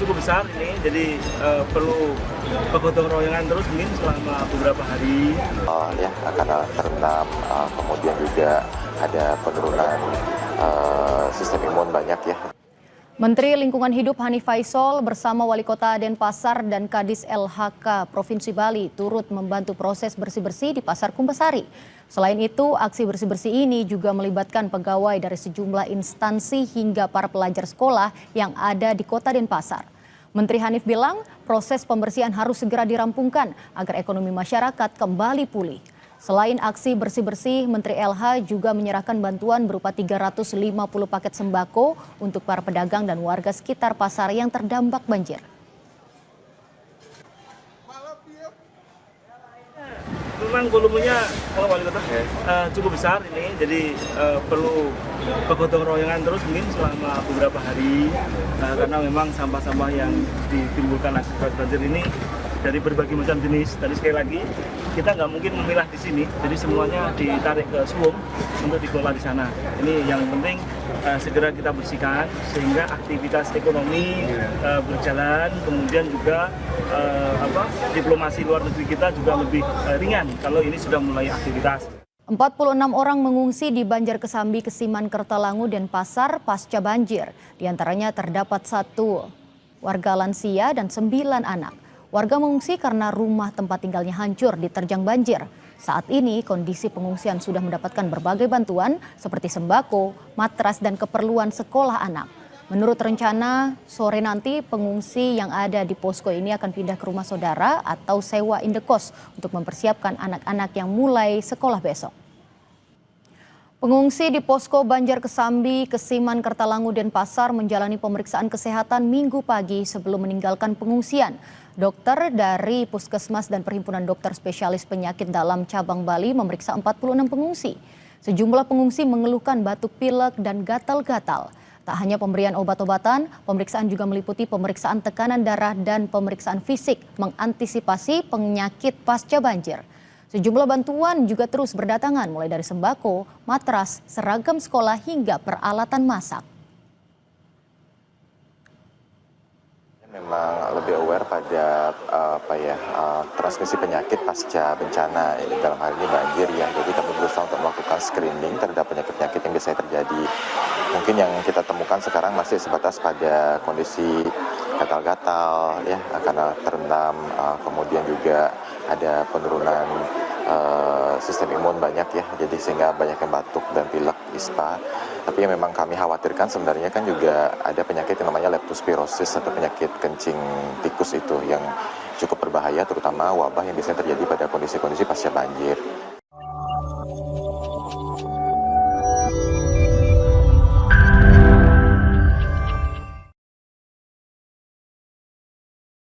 cukup besar ini, jadi perlu kegotong royongan terus mungkin selama beberapa hari. Ya, karena terendam, kemudian juga ada penurunan sistem imun banyak ya. Menteri Lingkungan Hidup Hanif Faisal bersama Wali Kota Denpasar dan Kadis LHK Provinsi Bali turut membantu proses bersih-bersih di Pasar Kumbasari. Selain itu, aksi bersih-bersih ini juga melibatkan pegawai dari sejumlah instansi hingga para pelajar sekolah yang ada di Kota Denpasar. Menteri Hanif bilang proses pembersihan harus segera dirampungkan agar ekonomi masyarakat kembali pulih. Selain aksi bersih-bersih, Menteri LH juga menyerahkan bantuan berupa 350 paket sembako untuk para pedagang dan warga sekitar pasar yang terdampak banjir. Memang volumenya kalau Wali Kota cukup besar ini, jadi perlu kegotong royongan terus mungkin selama beberapa hari karena memang sampah-sampah yang ditimbulkan akibat banjir ini dari berbagai macam jenis. Tadi sekali lagi kita nggak mungkin memilah di sini, jadi semuanya ditarik ke Suwung untuk dikelola di sana. Ini yang penting segera kita bersihkan sehingga aktivitas ekonomi berjalan, kemudian juga diplomasi luar negeri kita juga lebih ringan kalau ini sudah mulai aktivitas. 46 orang mengungsi di Banjar Kesambi, Kesiman, Kertalangu, Denpasar pasca banjir. Di antaranya terdapat 1 warga lansia dan 9 anak. Warga mengungsi karena rumah tempat tinggalnya hancur diterjang banjir. Saat ini kondisi pengungsian sudah mendapatkan berbagai bantuan seperti sembako, matras, dan keperluan sekolah anak. Menurut rencana, sore nanti pengungsi yang ada di posko ini akan pindah ke rumah saudara atau sewa indekos untuk mempersiapkan anak-anak yang mulai sekolah besok. Pengungsi di posko Banjar Kesambi, Kesiman, Kertalangu, Denpasar menjalani pemeriksaan kesehatan Minggu pagi sebelum meninggalkan pengungsian. Dokter dari Puskesmas dan Perhimpunan Dokter Spesialis Penyakit Dalam Cabang Bali memeriksa 46 pengungsi. Sejumlah pengungsi mengeluhkan batuk pilek dan gatal-gatal. Tak hanya pemberian obat-obatan, pemeriksaan juga meliputi pemeriksaan tekanan darah dan pemeriksaan fisik mengantisipasi penyakit pasca banjir. Sejumlah bantuan juga terus berdatangan mulai dari sembako, matras, seragam sekolah hingga peralatan masak. Memang lebih aware pada transmisi penyakit pasca bencana, dalam hal ini banjir ya. Jadi kami berusaha untuk melakukan screening terhadap penyakit-penyakit yang biasanya terjadi. Mungkin yang kita temukan sekarang masih sebatas pada kondisi gatal-gatal ya, karena terendam, kemudian juga ada penurunan sistem imun banyak ya, jadi sehingga banyak yang batuk dan pilek, ispa. Tapi yang memang kami khawatirkan sebenarnya kan juga ada penyakit yang namanya leptospirosis atau penyakit kencing tikus itu yang cukup berbahaya, terutama wabah yang biasanya terjadi pada kondisi-kondisi pasca banjir.